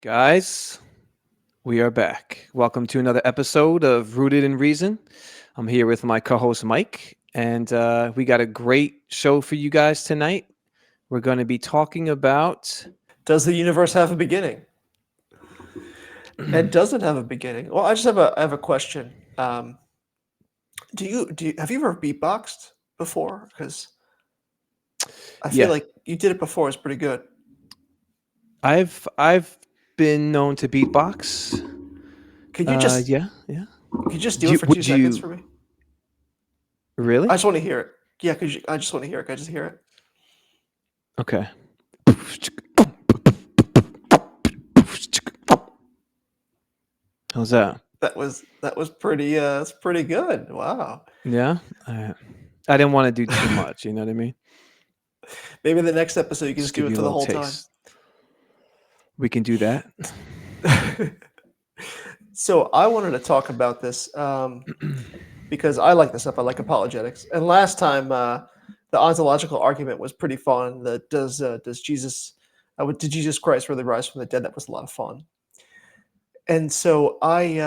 Guys, we are back. Welcome to another episode of Rooted in Reason. I'm here with my co host Mike, and we got a great show for you guys tonight. We're going to be talking about. Does the universe have a beginning? It doesn't have a beginning. Well, I have a question. Do you have you ever beatboxed before? Because I feel Yeah, like you did it before. It's pretty good. I've been known to beatbox. Could you just Yeah. could you just do it for two Would seconds you for me? I really? just want to hear it. Yeah, I just want to hear it. Can I just hear it? Okay. How's that? That was pretty. That's pretty good. Wow. Yeah. I didn't want to do too much. You know what I mean? Maybe the next episode you can Just just do give it you a for the little whole time. taste. We can do that. So I wanted to talk about this because I like this stuff. I like apologetics. And last time, the ontological argument was pretty fun. That does Jesus, did Jesus Christ really rise from the dead? That was a lot of fun. And so I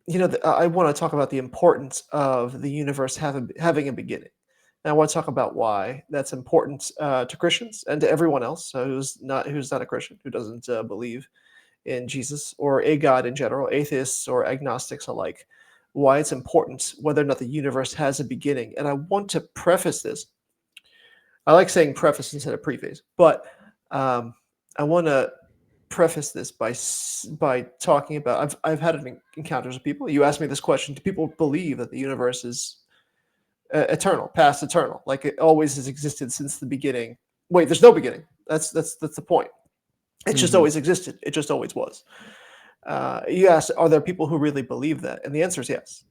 want to talk about the importance of the universe having a beginning. And I want to talk about why that's important to Christians and to everyone else who's not a Christian, who doesn't believe in Jesus or a God in general, atheists or agnostics alike, why it's important whether or not the universe has a beginning. And I want to preface this. I like saying preface instead of preface, but um, I want to preface this by talking about I've had encounters with people. You asked me this question: do people believe that the universe is eternal, past eternal, like it always has existed since the beginning? Wait, there's no beginning. That's the point. It's just Hmm. always existed. It just always was. You asked, are there people who really believe that? And the answer is yes.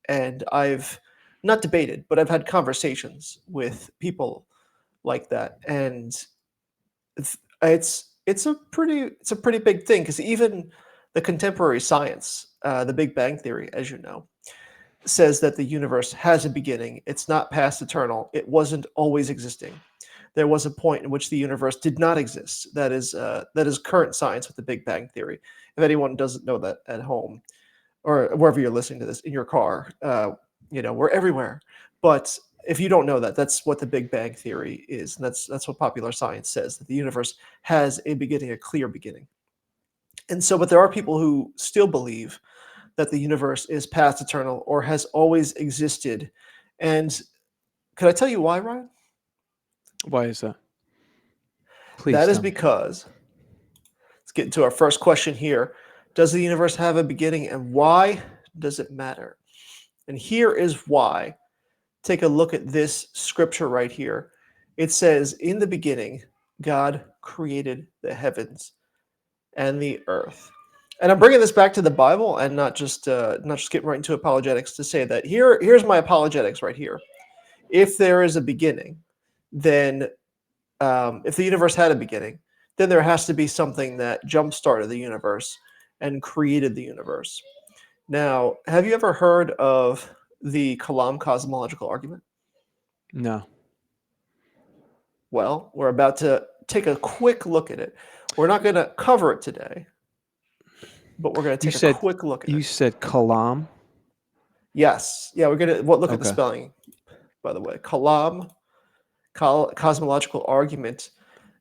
And I've not debated, but I've had conversations with people like that, and it's a pretty big thing because even the contemporary science, the Big Bang theory, as you know, says that the universe has a beginning. It's not past eternal. It wasn't always existing. There was a point in which the universe did not exist. That is current science with the Big Bang theory. If anyone doesn't know that at home or wherever you're listening to this, in your car, we're everywhere. But if you don't know that, that's what the Big Bang theory is, and that's what popular science says, that the universe has a beginning, a clear beginning. And so, but there are people who still believe that the universe is past eternal or has always existed. And could I tell you why, Ryan? Why is that? Please That is tell me. because, let's get into our first question here. Does the universe have a beginning, and why does it matter? And here is why. Take a look at this scripture right here. It says, in the beginning, God created the heavens and the earth. And I'm bringing this back to the Bible and not just getting right into apologetics to say that here's my apologetics right here. If there is a beginning, then if the universe had a beginning, then there has to be something that jump started the universe and created the universe. Now, have you ever heard of the Kalam cosmological argument? No. Well, we're about to take a quick look at it. We're not going to cover it today, but we're going to You take a said quick look at you it. said Kalam. Yes. Yeah, we're going to look at the Okay. spelling, by the way. Kalam, cosmological argument,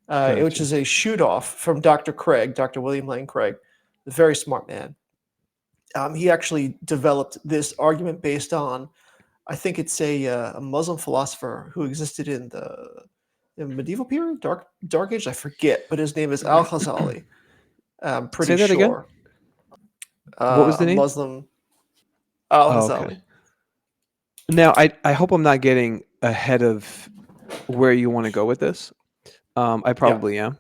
which Gotcha. is a shoot off from Dr. Craig, Dr. William Lane Craig, a very smart man. He actually developed this argument based on, I think it's a Muslim philosopher who existed in the medieval period, dark age. I forget, but his name is Al Ghazali. I'm Say pretty that again. sure. What was A the name? Muslim Al Oh, okay. Ghazali. Now, I hope I'm not getting ahead of where you want to go with this. I Yeah, probably am.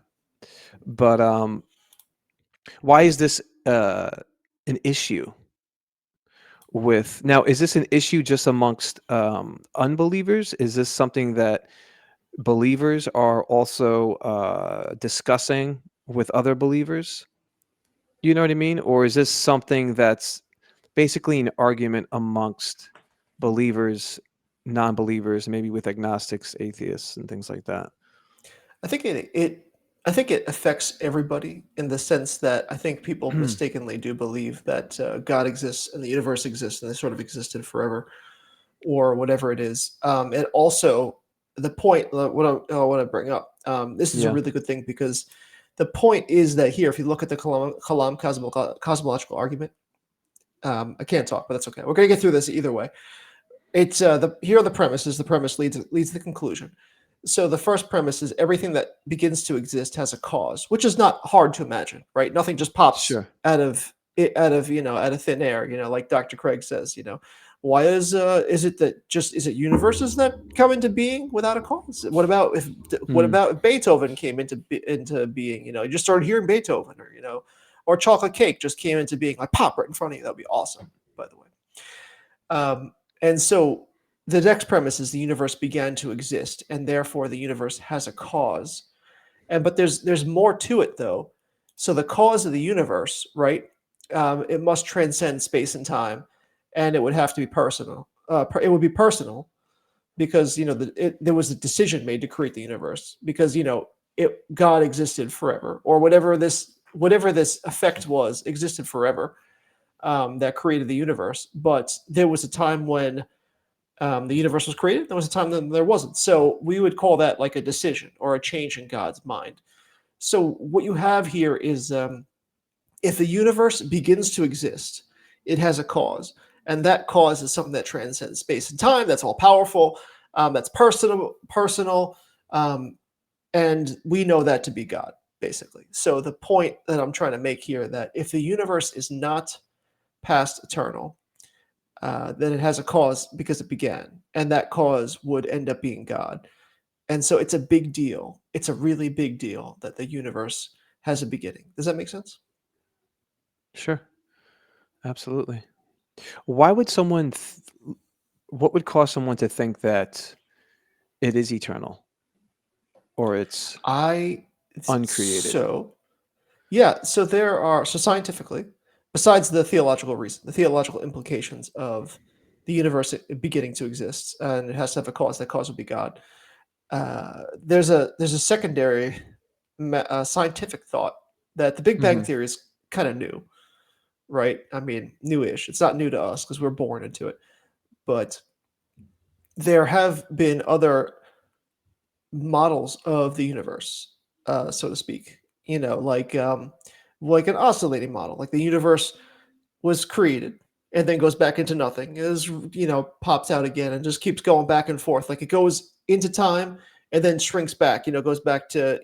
But why is this an issue with now? Is this an issue just amongst unbelievers? Is this something that believers are also discussing with other believers? You know what I mean? Or is this something that's basically an argument amongst believers, non-believers, maybe with agnostics, atheists, and things like that? I think it. I think it affects everybody in the sense that I think people mistakenly do believe that God exists and the universe exists and they sort of existed forever or whatever it is. And also, the point what I want to bring up, this is a Yeah. really good thing because the point is that here, if you look at the Kalam cosmological argument, I can't talk, but that's okay. We're going to get through this either way. It's here are the premises. The premise leads to the conclusion. So the first premise is everything that begins to exist has a cause, which is not hard to imagine, right? Nothing just pops Sure. out of thin air, like Dr. Craig says, why is it that just is it universes that come into being without a cause? What Hmm. about if Beethoven came into being? You just started hearing Beethoven, or chocolate cake just came into being, like pop right in front of you. That'd be awesome, by the way. And so the next premise is the universe began to exist, and therefore the universe has a cause. But there's more to it though. So the cause of the universe, right? It must transcend space and time, and it would have to be personal. It would be personal because there was a decision made to create the universe because God existed forever, or whatever this effect was existed forever, that created the universe. But there was a time when the universe was created. There was a time when there wasn't. So we would call that like a decision or a change in God's mind. So what you have here is, if the universe begins to exist, it has a cause, and that cause is something that transcends space and time. That's all powerful. That's personal, and we know that to be God, basically. So the point that I'm trying to make here, that if the universe is not past eternal, then it has a cause because it began, and that cause would end up being God. And so it's a big deal. It's a really big deal that the universe has a beginning. Does that make sense? Sure. Absolutely. Why would someone? What would cause someone to think that it is eternal or it's I uncreated? so Yeah, so scientifically, besides the theological reason, the theological implications of the universe beginning to exist, and it has to have a cause. That cause would be God. There's a secondary scientific thought that the Big Bang Hmm. Theory is kind of new, right? I mean, newish. It's not new to us because we're born into it, but there have been other models of the universe, so to speak. Like an oscillating model, like the universe was created and then goes back into nothing. Is pops out again and just keeps going back and forth. Like it goes into time and then shrinks back. Goes back to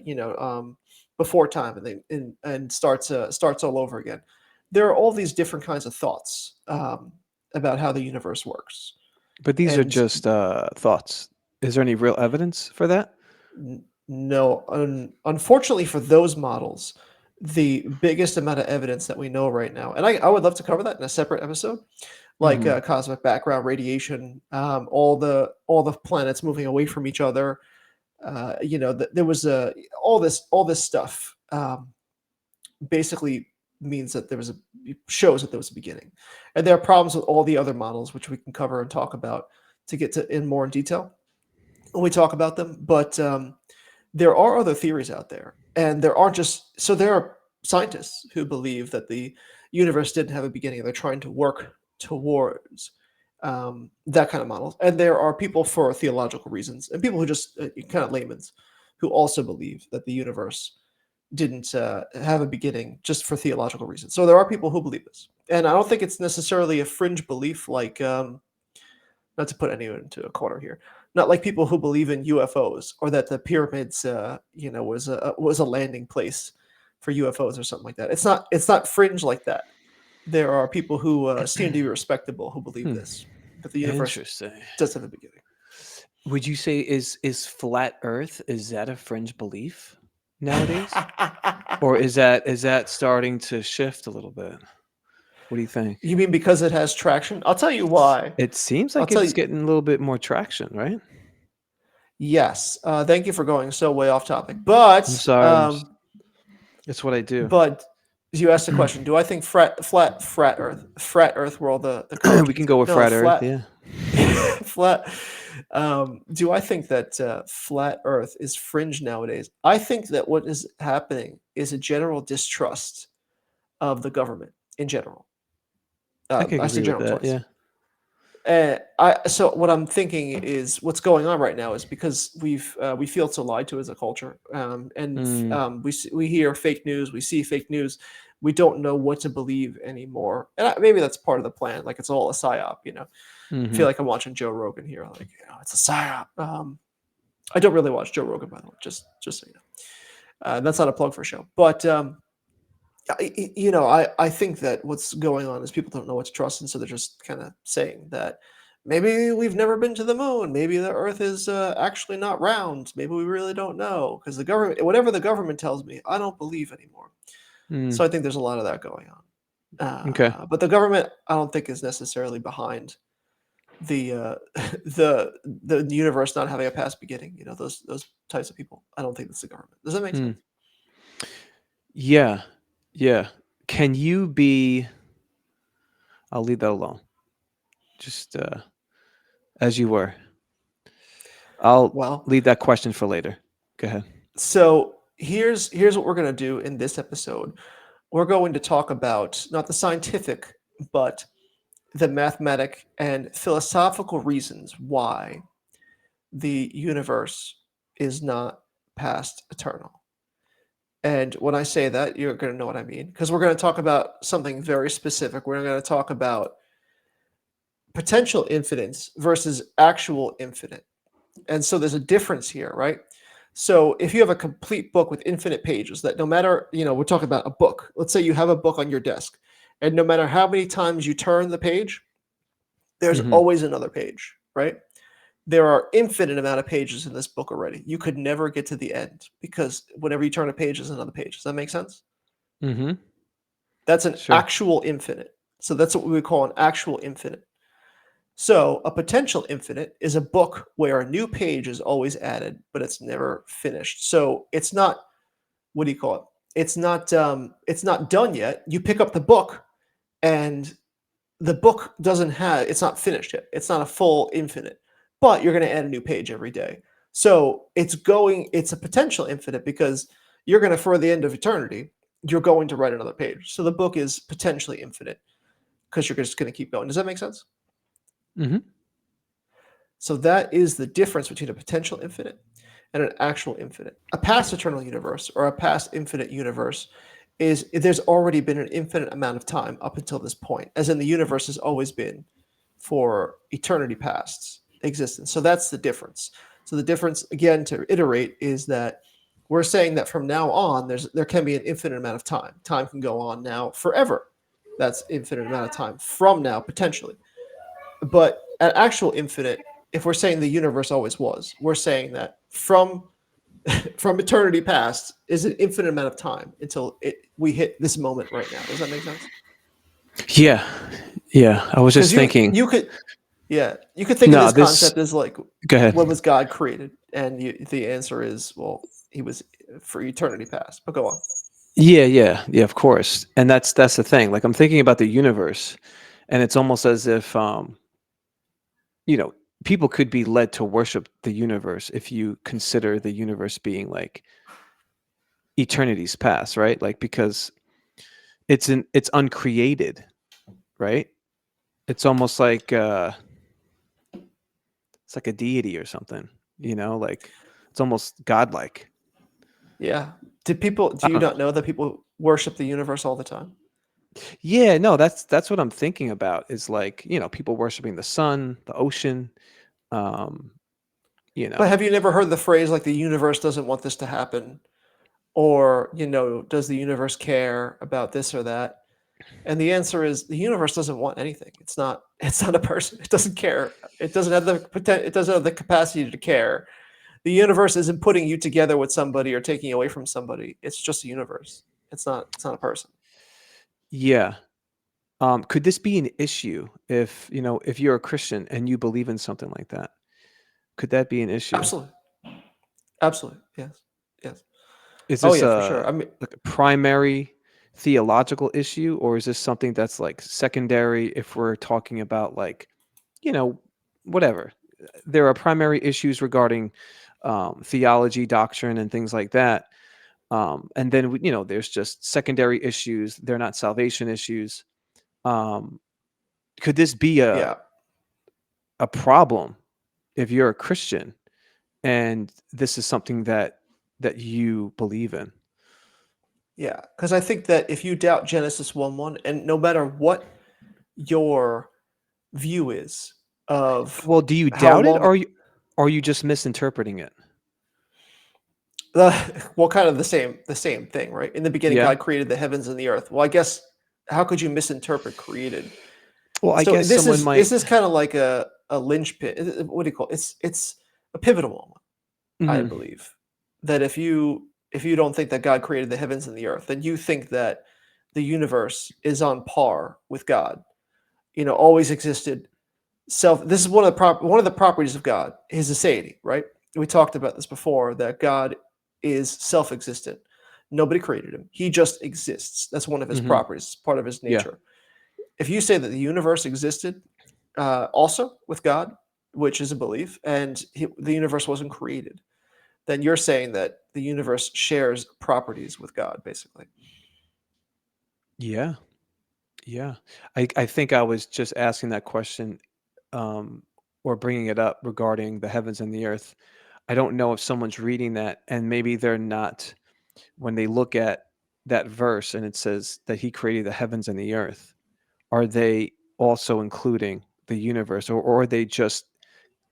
before time and then and starts all over again. There are all these different kinds of thoughts about how the universe works, But these are and just thoughts. Is there any real evidence for that? no, unfortunately for those models, the biggest amount of evidence that we know right now, and I would love to cover that in a separate episode, like Hmm. cosmic background radiation, all the planets moving away from each other. There was all this stuff. Basically means that shows that there was a beginning, and there are problems with all the other models, which we can cover and talk about to get to in more in detail when we talk about them. But there are other theories out there, and there are scientists who believe that the universe didn't have a beginning. They're trying to work towards that kind of model, and there are people for theological reasons, and people who just kind of laymen's who also believe that the universe didn't have a beginning just for theological reasons. So there are people who believe this, and I don't think it's necessarily a fringe belief like not to put anyone into a corner here, not like people who believe in UFOs or that the pyramids, was a landing place for UFOs or something like that. It's not fringe like that. There are people who seem to be respectable who believe Hmm. this, that the universe Interesting. does have a beginning. Would you say is flat Earth, is that a fringe belief nowadays, or is that starting to shift a little bit? What do you think? You mean because it has traction? I'll tell you why. It seems I'll like tell it's you. getting a little bit more traction, right? Yes. Thank you for going so way off topic, I'm sorry. It's what I do. but you asked the question: do I think flat Earth world the We correct can answer? go with No, flat Earth. flat Yeah. flat Do I think that flat Earth is fringe nowadays? I think that what is happening is a general distrust of the government in general. I could I agree said with general that. twice. Yeah. So what I'm thinking is what's going on right now is because we feel so lied to as a culture, Mm, we hear fake news, we see fake news, we don't know what to believe anymore, and maybe that's part of the plan. Like it's all a psyop, you know. I mm-hmm. feel like I'm watching Joe Rogan here, like it's a psyop. I don't really watch Joe Rogan, by the way, just so you know. That's not a plug for a show, but I think that what's going on is people don't know what to trust, and so they're just kind of saying that maybe we've never been to the moon, maybe the Earth is actually not round, maybe we really don't know because the government, whatever the government tells me, I don't believe anymore. Mm, So I think there's a lot of that going on, okay. but the government, I don't think is necessarily behind the the universe not having a past beginning. You know, those types of people. I don't think that's the government. Does that make sense? Mm, yeah. Yeah. Can you be? I'll leave that alone. Just as you were. I'll Well, leave that question for later. Go ahead. so here's what we're going to do in this episode. We're going to talk about not the scientific, but the mathematic and philosophical reasons why the universe is not past eternal. And when I say that, you're going to know what I mean because we're going to talk about something very specific. We're going to talk about potential infinites versus actual infinite. And so there's a difference here, right? So if you have a complete book with infinite pages that no matter, we're talking about a book. Let's say you have a book on your desk and no matter how many times you turn the page, there's Mm-hmm. always another page, right? There are infinite amount of pages in this book already. You could never get to the end because whenever you turn a page, there's another page. Does that make sense? Mm-hmm. That's an Sure. actual infinite. So that's what we would call an actual infinite. So a potential infinite is a book where a new page is always added, but it's never finished. So it's not, what do you call it? It's not done yet. You pick up the book and the book doesn't have, it's not finished yet. It's not a full infinite, but you're going to add a new page every day. So it's a potential infinite because you're going to, for the end of eternity, you're going to write another page. So the book is potentially infinite because you're just going to keep going. Does that make sense? Mm-hmm. So that is the difference between a potential infinite and an actual infinite. A past eternal universe or a past infinite universe is there's already been an infinite amount of time up until this point, as in the universe has always been for eternity past existence. So that's the difference. So the difference, again, to iterate, is that we're saying that from now on, there can be an infinite amount of time. Time can go on now forever. That's infinite amount of time from now potentially. But at actual infinite, if we're saying the universe always was, we're saying that from eternity past is an infinite amount of time until we hit this moment right now. Does that make sense? Yeah. Yeah. I was Because just thinking. you could think of No, this this. concept as like, Go ahead. when was God created? And the answer is, well, he was for eternity past. But go on. Yeah. Yeah. Yeah. Of course. And that's the thing. Like I'm thinking about the universe, and it's almost as if you know people could be led to worship the universe if you consider the universe being like eternity's past, right? Like because it's uncreated, right? It's almost like it's like a deity or something, like it's almost godlike. Yeah. Do I you don't know. not know that people worship the universe all the time? Yeah, no, that's what I'm thinking about is like, people worshiping the sun, the ocean, um, you But know. have you never heard the phrase like the universe doesn't want this to happen? Or, does the universe care about this or that? And the answer is the universe doesn't want anything. It's not a person. It doesn't care. It doesn't have the capacity to care. The universe isn't putting you together with somebody or taking you away from somebody. It's just a universe. It's not a person. Yeah. Could this be an issue if you're a Christian and you believe in something like that? Could that be an issue? Absolutely. Absolutely. Yes. Yes. Is Oh this yeah, for sure. I mean, a primary theological issue, or is this something that's like secondary if we're talking about like, you know, whatever. there are primary issues regarding theology, doctrine, and things like that. And then there's just secondary issues. They're not salvation issues. Um, could this be Yeah, a problem if you're a Christian and this is something that you believe in? yeah. Because I think that if you doubt Genesis 1:1, and no matter what your view is of Well, do you how doubt it, long, or are you just misinterpreting it? well, kind of the same thing, right? In the beginning, Yeah. God created the heavens and the earth. Well, I guess how could you misinterpret created? Well, I So guess this someone is might. this is kind of like a linchpin. What do you call it? It's a pivotal moment, I Mhm. believe. That if you don't think that God created the heavens and the earth, then you think that the universe is on par with God. Always existed. This is one of the properties of God, his aseity, right? We talked about this before, that God is self-existent. Nobody created him. He just exists. That's one of his Mhm. properties, part of his Yeah. nature. If you say that the universe existed also with God, which is a belief, and the universe wasn't created, then you're saying that the universe shares properties with God, basically. Yeah. Yeah. I think I was just asking that question, um, or bringing it up regarding the heavens and the earth. I don't know if someone's reading that and maybe they're not, when they look at that verse and it says that he created the heavens and the earth, are they also including the universe, or are they just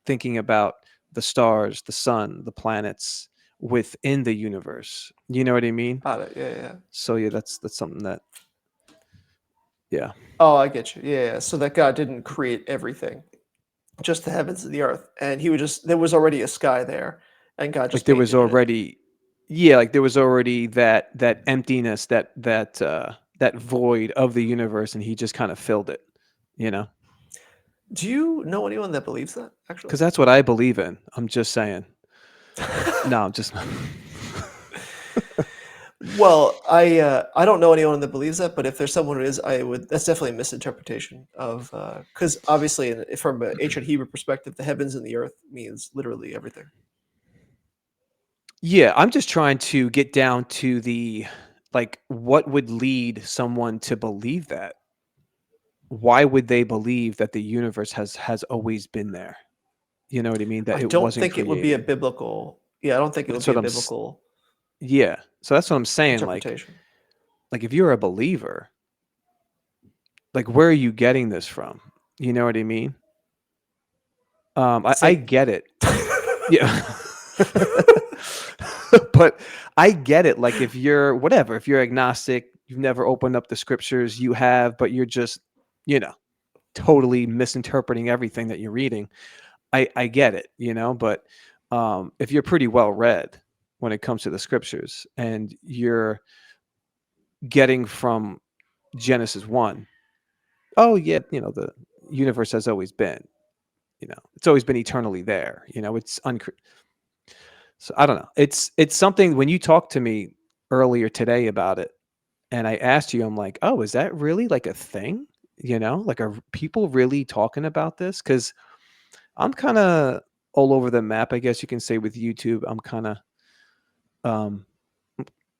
thinking about the stars, the sun, the planets within the universe? You know what I mean? Got it. Yeah, yeah. So yeah, that's something that, yeah. Oh, I get you. Yeah, yeah. So that God didn't create everything, just the heavens and the earth, and there was already a sky there, and God Like just there was painted it in. already, yeah, like there was already that emptiness, that void of the universe, and he just kind of filled it, you know? Do you know anyone that believes that actually? Because that's what I believe in. I'm just saying. No, I'm just. Well, I don't know anyone that believes that, but if there's someone who is, I would. That's definitely a misinterpretation of because obviously, from an ancient Hebrew perspective, the heavens and the earth means literally everything. Yeah, I'm just trying to get down to the, like, what would lead someone to believe that? Why would they believe that the universe has always been there? You know what I mean? That I it don't wasn't think it would be a created. biblical. Yeah, I don't think it would That's be what a I'm. biblical Yeah. So that's what I'm saying. interpretation. Like if you're a believer, like where are you getting this from? You know what I mean? I Satan. get it. Yeah. But I get it. Like if you're whatever, if you're agnostic, you've never opened up the scriptures, you have, but you're just, you know, totally misinterpreting everything that you're reading. I get it, but if you're pretty well read when it comes to the scriptures and you're getting from Genesis 1, oh yeah, the universe has always been, it's always been eternally there, it's so I don't know. It's something when you talked to me earlier today about it and I asked you, I'm like, "Oh, is that really like a thing?" Like are people really talking about this? Cuz I'm kind of all over the map, I guess you can say with YouTube. I'm kind of um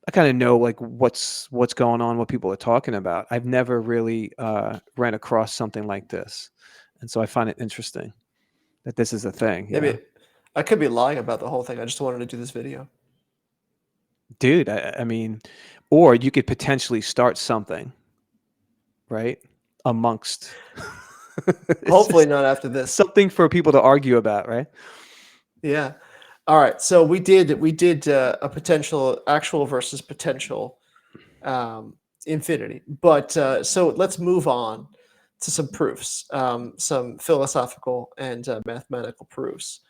I kind of know like what's going on, what people are talking about. I've never really ran across something like this. And so I find it interesting that this is a thing. Maybe I could be lying about the whole thing. I just wanted to do this video. Dude, I mean, or you could potentially start something, right? Amongst it's Hopefully just not after this. something for people to argue about, right? Yeah. All right. So we did a potential actual versus potential um, infinity. But so let's move on to some proofs, some philosophical and mathematical proofs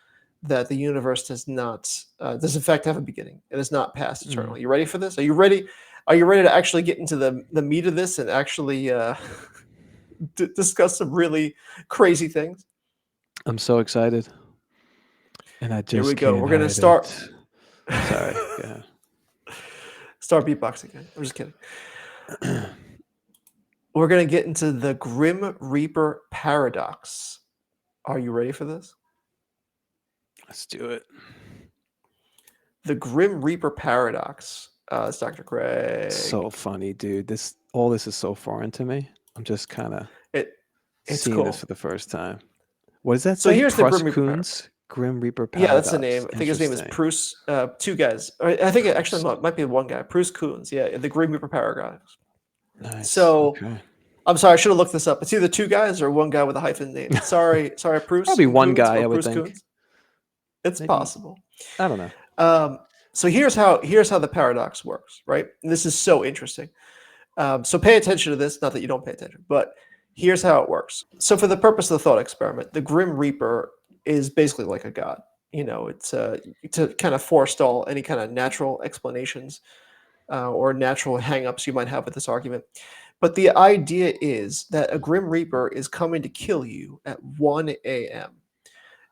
that the universe does in fact have a beginning. It is not past Mm. eternal. You ready for this? Are you ready? Are you ready to actually get into the meat of this and actually discuss some really crazy things? I'm so excited and I Here we just go. can't We're gonna hide start. it. Sorry. Go Start beatboxing again. I'm just kidding. ahead. We're gonna get into the Grim Reaper paradox. Are you ready for this? Let's do it. The Grim Reaper paradox. It's Dr. Craig. So funny, dude. This is so foreign to me. I'm just kind of It it's seeing this cool. for the first time. What does that So say? here's the Grim Pruss Reaper paradox. Coons Grim Reaper Yeah, that's the paradox. name. I think his name is Interesting. Bruce. Two guys. I think it actually Pruss. might be one guy. Bruce Coons. Yeah, the Grim Reaper paradox. Nice. So Okay. I'm sorry, I should have looked this up. It's either two guys or one guy with a hyphen name. Sorry, Bruce Probably and one Coons guy, or I would Bruce think. Coons. It's Maybe possible. I don't know. So here's how the paradox works, right? And this is so interesting. So pay attention to this. Not that you don't pay attention, but here's how it works. So for the purpose of the thought experiment, the Grim Reaper is basically like a god. It's to kind of forestall any kind of natural explanations or natural hangups you might have with this argument. But the idea is that a Grim Reaper is coming to kill you at 1 a.m.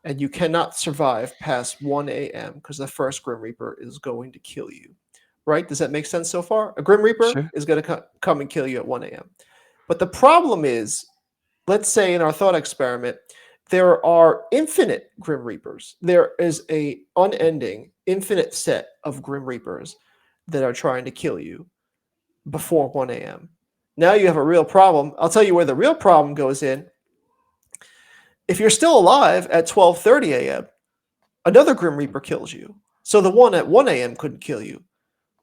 and you cannot survive past 1 a.m. because the first Grim Reaper is going to kill you. Right? Does that make sense so far? A Grim Reaper Sure. is going to come and kill you at 1 a.m. But the problem is, let's say in our thought experiment, there are infinite Grim Reapers. There is a unending, infinite set of Grim Reapers that are trying to kill you before 1 a.m. Now you have a real problem. I'll tell you where the real problem goes in. If you're still alive at 12:30 a.m., another Grim Reaper kills you. So the one at 1 a.m. couldn't kill you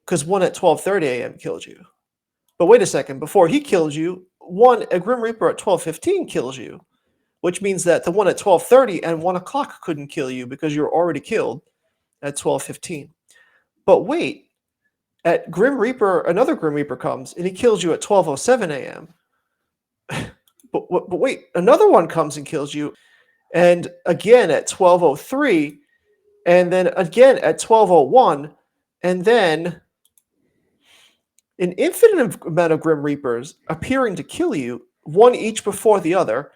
because one at 12:30 a.m. killed you. But wait a second, before he killed you, a Grim Reaper at 12:15 kills you, which means that the one at 12:30 and 1 o'clock couldn't kill you because you're already killed at 12:15. But wait, at Grim Reaper, another Grim Reaper comes and he kills you at 12:07 a.m. But wait, another one comes and kills you, and again at 12:03, and then again at 12:01, and then an infinite amount of Grim Reapers appearing to kill you, one each before the other.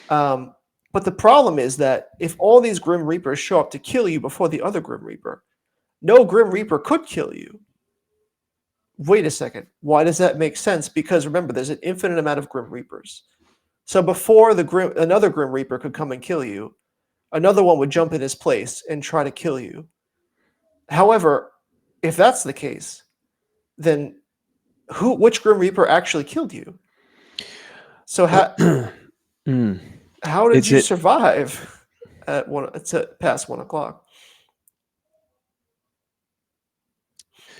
But the problem is that if all these Grim Reapers show up to kill you before the other Grim Reaper, no Grim Reaper could kill you. Wait a second. Why does that make sense? Because remember, there's an infinite amount of Grim Reapers. So before another Grim Reaper could come and kill you, another one would jump in his place and try to kill you. However, if that's the case, then which Grim Reaper actually killed you? So Mm. how did Is you it survive past 1 o'clock?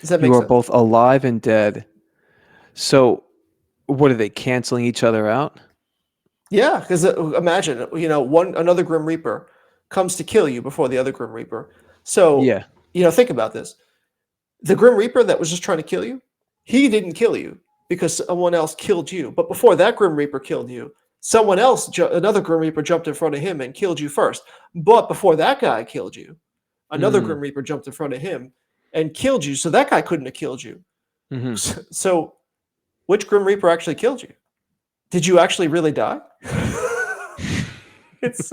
Does that you make are sense? both alive and dead? So what are they canceling each other out? Yeah, because imagine, another Grim Reaper comes to kill you before the other Grim Reaper. So, Yeah. think about this. The Grim Reaper that was just trying to kill you, he didn't kill you because someone else killed you. But before that Grim Reaper killed you, another Grim Reaper jumped in front of him and killed you first. But before that guy killed you, another Mm. Grim Reaper jumped in front of him and killed you. So that guy couldn't have killed you. Hmm. So which Grim Reaper actually killed you? Did you actually really die? It's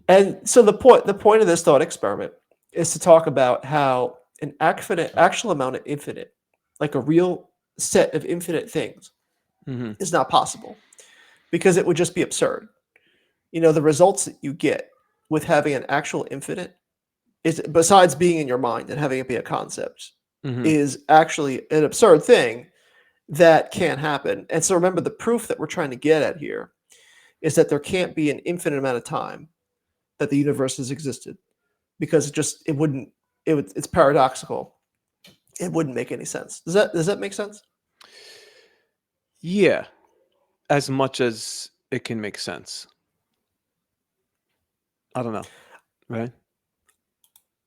And so the point of this thought experiment is to talk about how an actual amount of infinite, like a real set of infinite things, Hmm. is not possible because it would just be absurd. The results that you get with having an actual infinite is, besides being in your mind and having it be a concept, Hmm. is actually an absurd thing that can't happen. And so remember, the proof that we're trying to get at here is that there can't be an infinite amount of time that the universe has existed because it's paradoxical. It wouldn't make any sense. Does that make sense? Yeah. As much as it can make sense. I don't know. Right?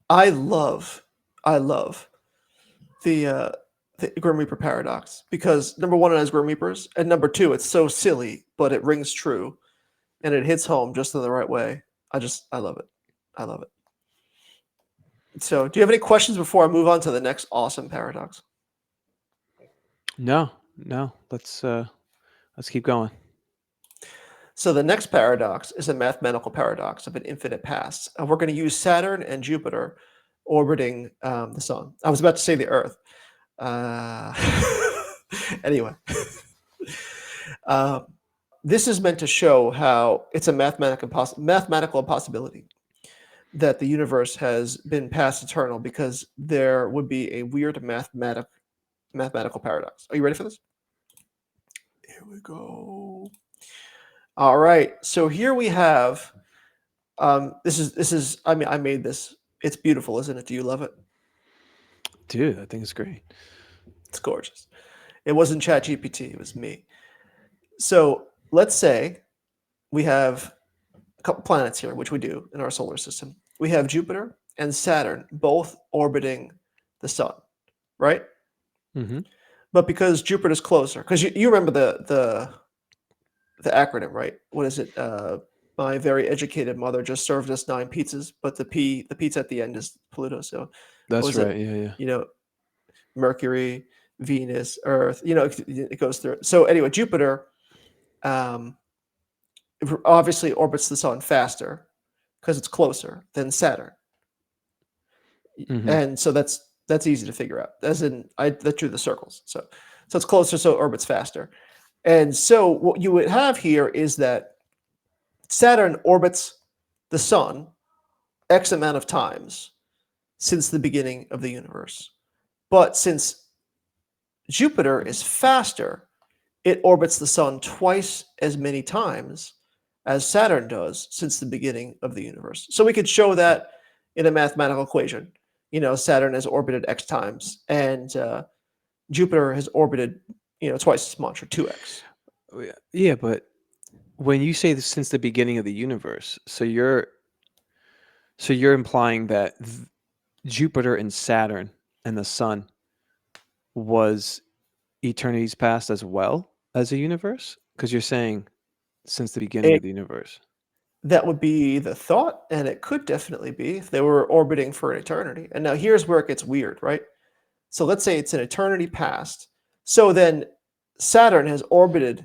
I love the Grim Reaper paradox because number one, it has Grim Reapers, and number two, it's so silly, but it rings true, and it hits home just in the right way. I love it. I love it. So, do you have any questions before I move on to the next awesome paradox? No. No. Let's keep going. So the next paradox is a mathematical paradox of an infinite past. And we're going to use Saturn and Jupiter orbiting the sun. I was about to say the Earth. Uh, anyway. Um, This is meant to show how it's a mathematical impossibility that the universe has been past eternal because there would be a weird mathematical paradox. Are you ready for this? Here we go. All right. So here we have. This is. I mean, I made this. It's beautiful, isn't it? Do you love it? Dude, I think it's great. It's gorgeous. It wasn't ChatGPT. It was me. So let's say we have a couple planets here, which we do in our solar system. We have Jupiter and Saturn both orbiting the sun, right? Mm-hmm. But because Jupiter's closer, because you remember the acronym, right? What is it? My very educated mother just served us 9 pizzas, but the pizza at the end is Pluto. So what That's was it? right. Yeah, yeah. You know, Mercury, Venus, Earth. It goes through. So anyway, Jupiter um, obviously orbits the sun faster because it's closer than Saturn, Mm-hmm. and so that's easy to figure out. As in, I that drew the circles. So it's closer, so it orbits faster. And so what you would have here is that Saturn orbits the sun X amount of times since the beginning of the universe. But since Jupiter is faster, it orbits the sun twice as many times as Saturn does since the beginning of the universe. So we could show that in a mathematical equation. Saturn has orbited X times, and Jupiter has orbited, twice as much, or 2x. Oh, yeah. Yeah, but when you say this since the beginning of the universe, so you're implying that Jupiter and Saturn and the sun was eternities past as well as a universe? Because you're saying since the beginning And of the universe. that would be the thought, and it could definitely be if they were orbiting for an eternity. And now here's where it gets weird, right? So let's say it's an eternity past. So then Saturn has orbited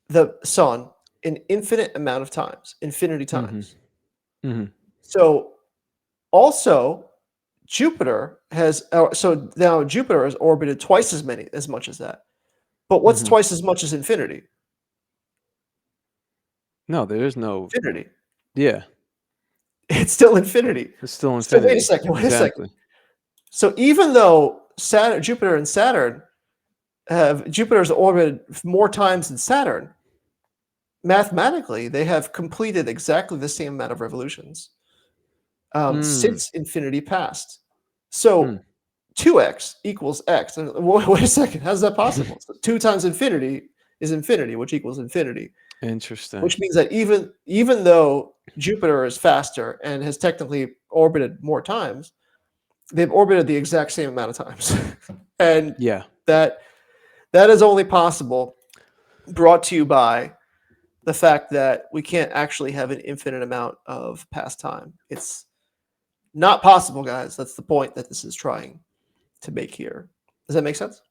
the sun an infinite amount of times, infinity Mm-hmm. times. Mm-hmm. So also so now Jupiter has orbited twice as much as that. But what's Mm-hmm. twice as much as infinity? No, there is no. Infinity. Yeah, It's still infinity. it's still So wait a infinity. second. Wait a second. Exactly. So even though Jupiter and Saturn have Jupiter's orbited more times than Saturn, mathematically they have completed exactly the same amount of revolutions Mm. since infinity past. Mm. So 2x equals x. And wait a second, how's that possible? So 2 times infinity is infinity, which equals infinity, Interesting. which means that even though Jupiter is faster and has technically orbited more times, they've orbited the exact same amount of times. And Yeah. that that is only possible brought to you by the fact that we can't actually have an infinite amount of past time. It's not possible, guys. That's the point that this is trying to make here. Does that make sense?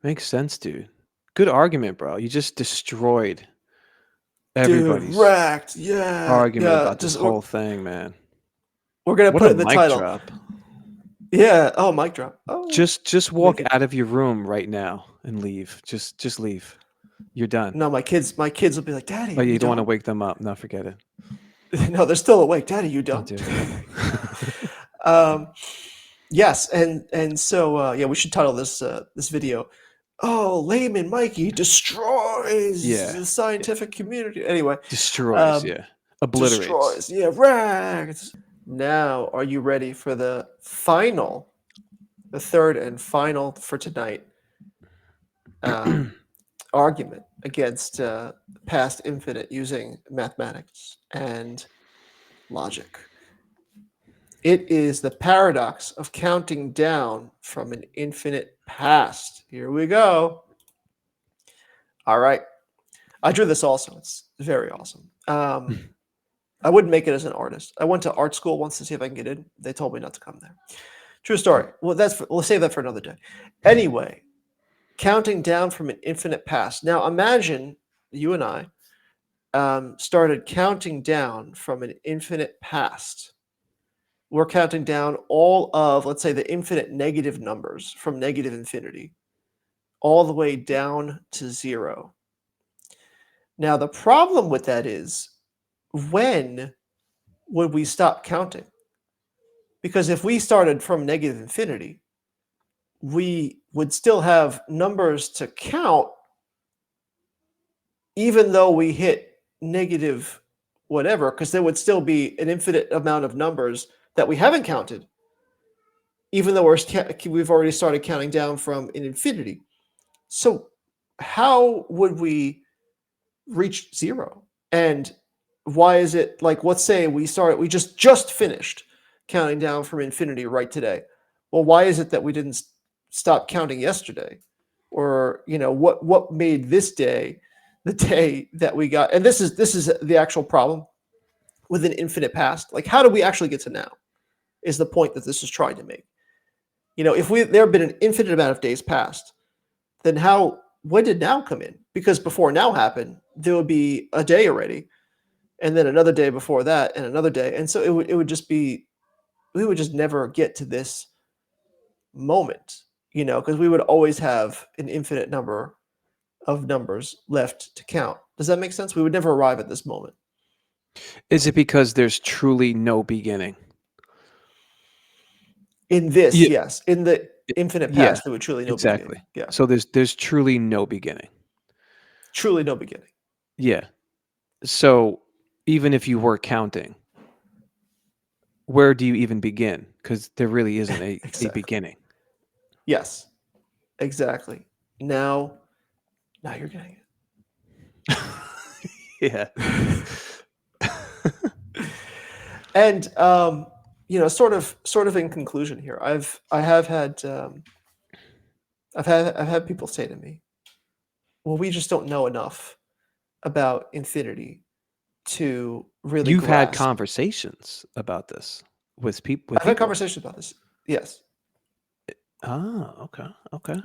Makes sense, dude. Good argument, bro. You just destroyed Dude, everybody's wrecked. Yeah, argument yeah. about this Just whole thing, man. we're gonna What put a it in the mic title. drop. Yeah. Oh, mic drop. Oh, Just make walk it. out of your room right now and leave. Just leave. You're done. No, my kids will be like, "Daddy, Oh, are you you don't want to done?" wake them up. No, forget it. No, they're still awake. Daddy, you Oh, done? dude. um, yes, and so yeah, we should title this video. Oh, Layman Mikey destroys Yeah. the scientific community. Anyway, Destroys, um, yeah. Obliterates. destroys. Yeah, wrecks. Now, are you ready for the third and final for tonight argument against past infinite using mathematics and logic? It is the paradox of counting down from an infinite past. Here we go. All right. I drew this also. It's very awesome. I wouldn't make it as an artist. I went to art school once to see if I can get in. They told me not to come there. True story. Well, we'll save that for another day. Anyway, counting down from an infinite past. Now imagine you and I started counting down from an infinite past. We're counting down all of, let's say, the infinite negative numbers from negative infinity all the way down to zero. Now, the problem with that is, when would we stop counting? Because if we started from negative infinity, we would still have numbers to count even though we hit negative whatever, because there would still be an infinite amount of numbers that we haven't counted, even though we've already started counting down from an infinity. So how would we reach zero? And why is it like, let's say we just finished counting down from infinity right today. Well, why is it that we didn't stop counting yesterday? Or, what made this day the day that we got? And this is the actual problem with an infinite past. Like, how do we actually get to now? Is the point that this is trying to make. If there have been an infinite amount of days past, then when did now come in? Because before now happened, there would be a day already, and then another day before that, and another day, and so it would just be, we would just never get to this moment, because we would always have an infinite number of numbers left to count. Does that make sense? We would never arrive at this moment. Is it because there's truly no beginning? In this, Yeah, yes. In the infinite yeah, past, there would truly no beginning. exactly. Yeah, So there's truly no beginning. truly no beginning. Yeah. So even if you were counting, where do you even begin? Because there really isn't a Exactly. beginning. Yes, exactly. Now you're getting Yeah. it. And sort of in conclusion here, I've had people say to me, well, we just don't know enough about infinity to really You've had grasp. conversations about this with I've had people. conversations about this. Yes. Oh, okay, okay.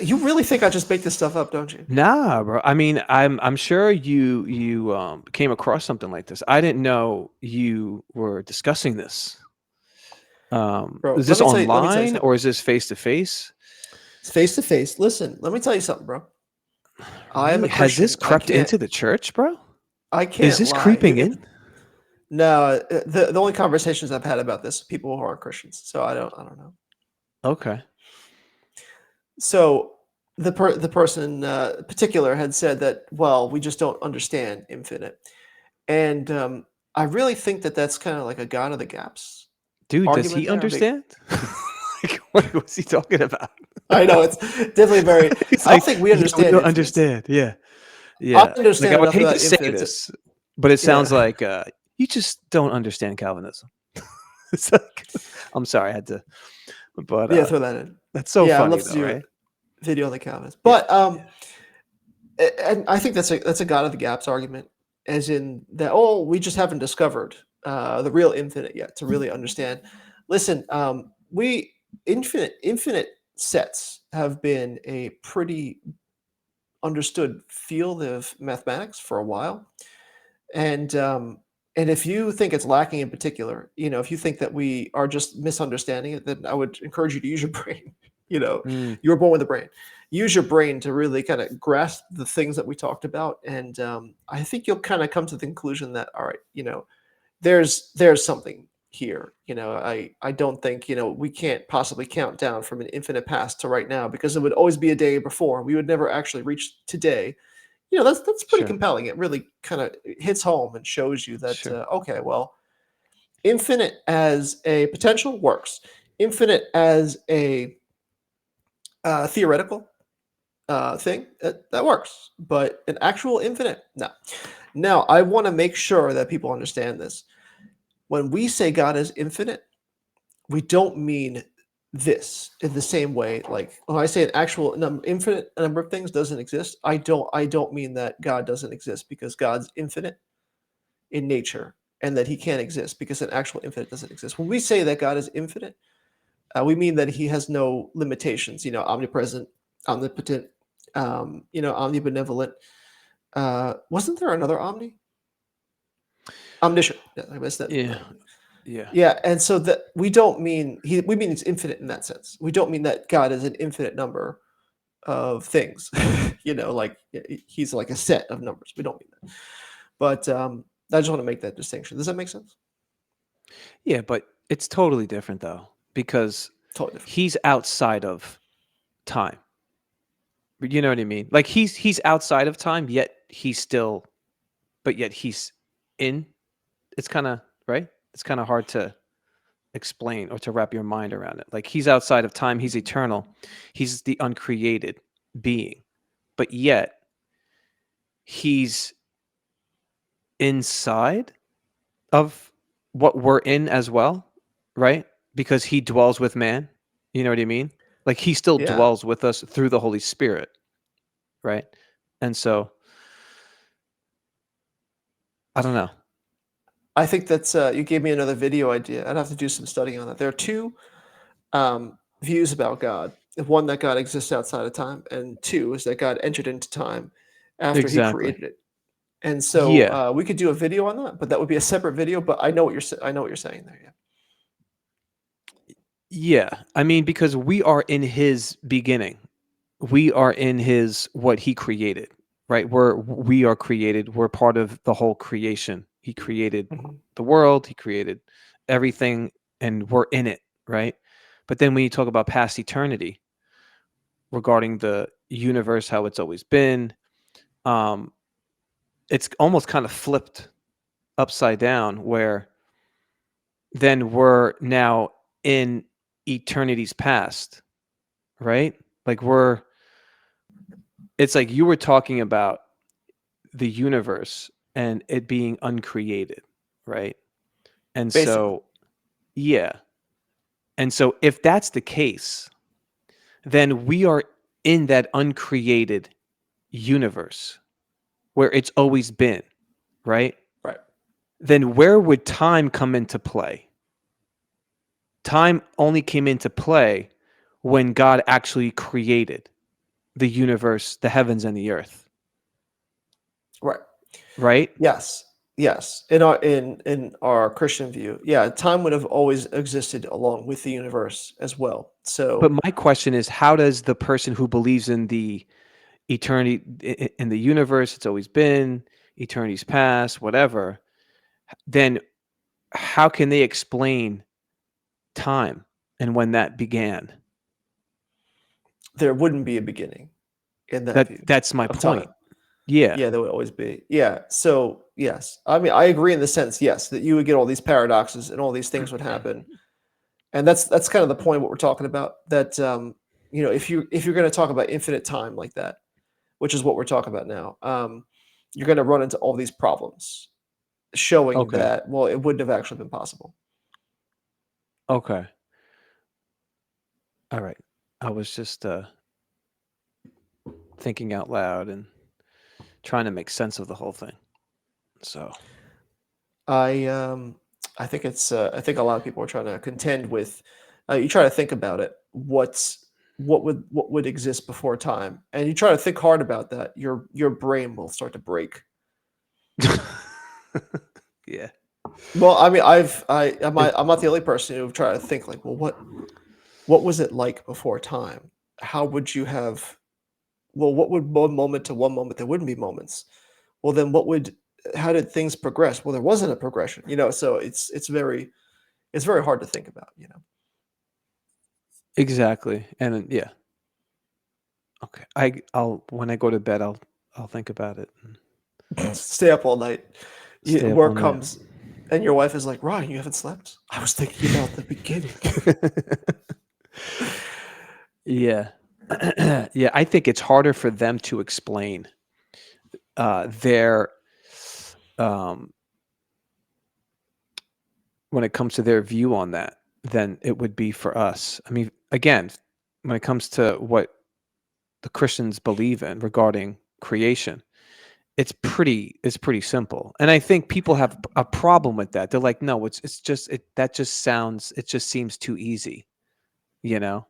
You really think I just make this stuff up, don't you? Nah, bro. I mean, I'm sure you came across something like this. I didn't know you were discussing this. Bro, Is this let me tell you online something. or is this face to face? It's face to face. Listen, let me tell you something, bro. I am a Really? Has this Christian. I crept can't into the church, bro? I Is can't this lie. creeping in? No, the only conversations I've had about this, people who aren't Christians. So I don't know. Okay. So the person particular had said that, well, we just don't understand infinite, and I really think that that's kind of like a God of the gaps Dude, does argument he there. understand? Like, what was he talking about? I know it's definitely very. He's I don't like, think we yeah, we understand don't infinite. understand. Yeah. I Yeah. Like, understand I would enough hate to about say infinite. this, but it sounds Yeah, like you just don't understand Calvinism. It's like, I'm sorry, I had to, but yeah. Throw that in. that's so Yeah, I'd funny love to though, do a right? video on the Calvinists, Yeah. but and I think that's a God of the gaps argument, as in that, we just haven't discovered the real infinite yet to really understand. Listen, we infinite sets have been a pretty understood field of mathematics for a while, and if you think it's lacking in particular, if you think that we are just misunderstanding it, then I would encourage you to use your brain. you know, Mm, you were born with a brain. Use your brain to really kind of grasp the things that we talked about, and I think you'll kind of come to the conclusion that, all right, there's something here. I don't think, we can't possibly count down from an infinite past to right now, because it would always be a day before. We would never actually reach today. That's pretty sure, compelling. It really kind of hits home and shows you that, sure. okay, well, infinite as a potential works. Infinite as a theoretical thing, that works. But an actual infinite, no. Now, I want to make sure that people understand this. When we say God is infinite, we don't mean this in the same way. Like, when I say an actual infinite number of things doesn't exist, I don't mean that God doesn't exist because God's infinite in nature, and that he can't exist because an actual infinite doesn't exist. When we say that God is infinite, we mean that he has no limitations. Omnipresent, omnipotent, omnibenevolent. Wasn't there another omni? Omniscient. Yeah, I missed that. Yeah, yeah, Yeah, and so that we don't mean we mean it's infinite in that sense. We don't mean that God is an infinite number of things. like he's like a set of numbers. We don't mean that. But I just want to make that distinction. Does that make sense? Yeah, but it's totally different though because Totally different. he's outside of time. You know what I mean? Like he's outside of time, yet he's still, but yet he's in. It's kind of right. It's kind of hard to explain or to wrap your mind around it. Like he's outside of time. He's eternal. He's the uncreated being, but yet he's inside of what we're in as well, right? Because he dwells with man. You know what I mean? Like he still Yeah. dwells with us through the Holy Spirit, right? And so I don't know. I think that's you gave me another video idea. I'd have to do some studying on that. There are two views about God. One that God exists outside of time, and two is that God entered into time after He Exactly. created it. And so Yeah. we could do a video on that, but that would be a separate video. But I know what you're saying there. Yeah. Yeah. I mean, because we are in his beginning. We are in his what he created, right? We are created. We're part of the whole creation. He created Mhm. the world, he created everything, and we're in it, right? But then when you talk about past eternity regarding the universe, how it's always been, um, it's almost kind of flipped upside down where then we're now in eternity's past, right? Like it's like you were talking about the universe and it being uncreated, right? And Basically, so, yeah. And so, if that's the case, then we are in that uncreated universe where it's always been, right? right. Then where would time come into play? Time only came into play when God actually created the universe, the heavens, and the earth, Right. right? Yes. Yes. In our Christian view, yeah, time would have always existed along with the universe as well. But So my question is, how does the person who believes in the eternity in the universe, it's always been, eternity's past, whatever, then how can they explain time and when that began? there wouldn't be a beginning in that view That's my of point. time. Yeah. Yeah, there would always be. Yeah. So yes, I mean, I agree in the sense, yes, that you would get all these paradoxes and all these things would happen, and that's kind of the point of what we're talking about. That if you're going to talk about infinite time like that, which is what we're talking about now, you're going to run into all these problems, showing Okay. that well, it wouldn't have actually been possible. Okay. All right. I was just thinking out loud and trying to make sense of the whole thing. So, I um, I think I think a lot of people are trying to contend with. You try to think about it. What would exist before time, and you try to think hard about that. Your brain will start to break. yeah. Well, I mean, It, I'm not the only person who tried to think like, well, what was it like before time? How would you have? Well, what would one moment to one moment? There wouldn't be moments. Well, then what would? How did things progress? Well, there wasn't a progression. So it's very hard to think about. exactly. And yeah. Okay. I'll when I go to bed, I'll think about it and Stay up all night. stay up all Work night. comes, and your wife is like, "Ryan, you haven't slept." I was thinking about the beginning. Yeah. Yeah, I think it's harder for them to explain their um when it comes to their view on that than it would be for us. I mean, again, when it comes to what the Christians believe in regarding creation, it's pretty simple. And I think people have a problem with that. They're like, no, it's just it just seems too easy, you know?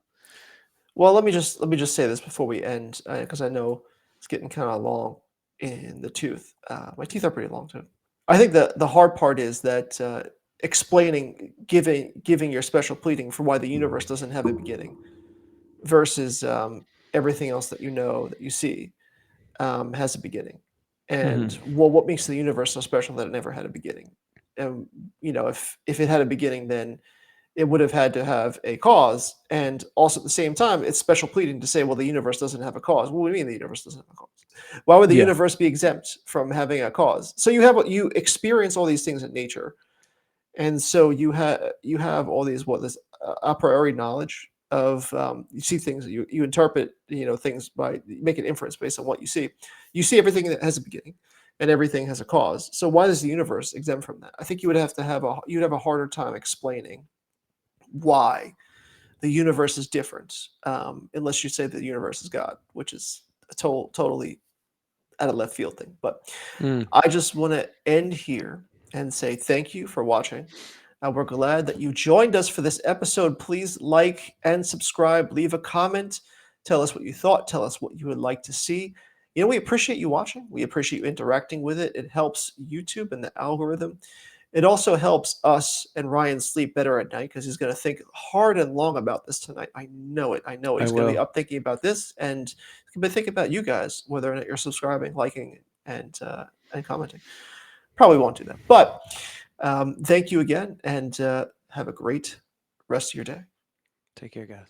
Well, let me just say this before we end, because I know it's getting kind of long in the tooth. My teeth are pretty long too. I think the hard part is that explaining, giving your special pleading for why the universe doesn't have a beginning versus everything else that you know that you see. has a beginning. And Mhm. well, what makes the universe so special that it never had a beginning? And if it had a beginning, then it would have had to have a cause. And also at the same time, it's special pleading to say, well, the universe doesn't have a cause. What do you mean the universe doesn't have a cause? Why would the Yeah. universe be exempt from having a cause? So you experience all these things in nature, and so you have all these this a priori knowledge of you see things, you interpret things by make an inference based on what you see everything that has a beginning and everything has a cause. So why is the universe exempt from that? I think you'd have a harder time explaining why the universe is different, unless you say that the universe is God, which is a totally out of left field thing. But Mm. I just want to end here and say thank you for watching. We're glad that you joined us for this episode. Please like and subscribe, leave a comment, tell us what you thought, tell us what you would like to see. We appreciate you watching. We appreciate you interacting with it. It helps YouTube and the algorithm. It also helps us and Ryan sleep better at night because he's going to think hard and long about this tonight. I know it. I know it. I He's going to be will. up thinking about this, and he's going to be thinking about you guys, whether or not you're subscribing, liking, and commenting. Probably won't do that, but thank you again, and have a great rest of your day. Take care, guys.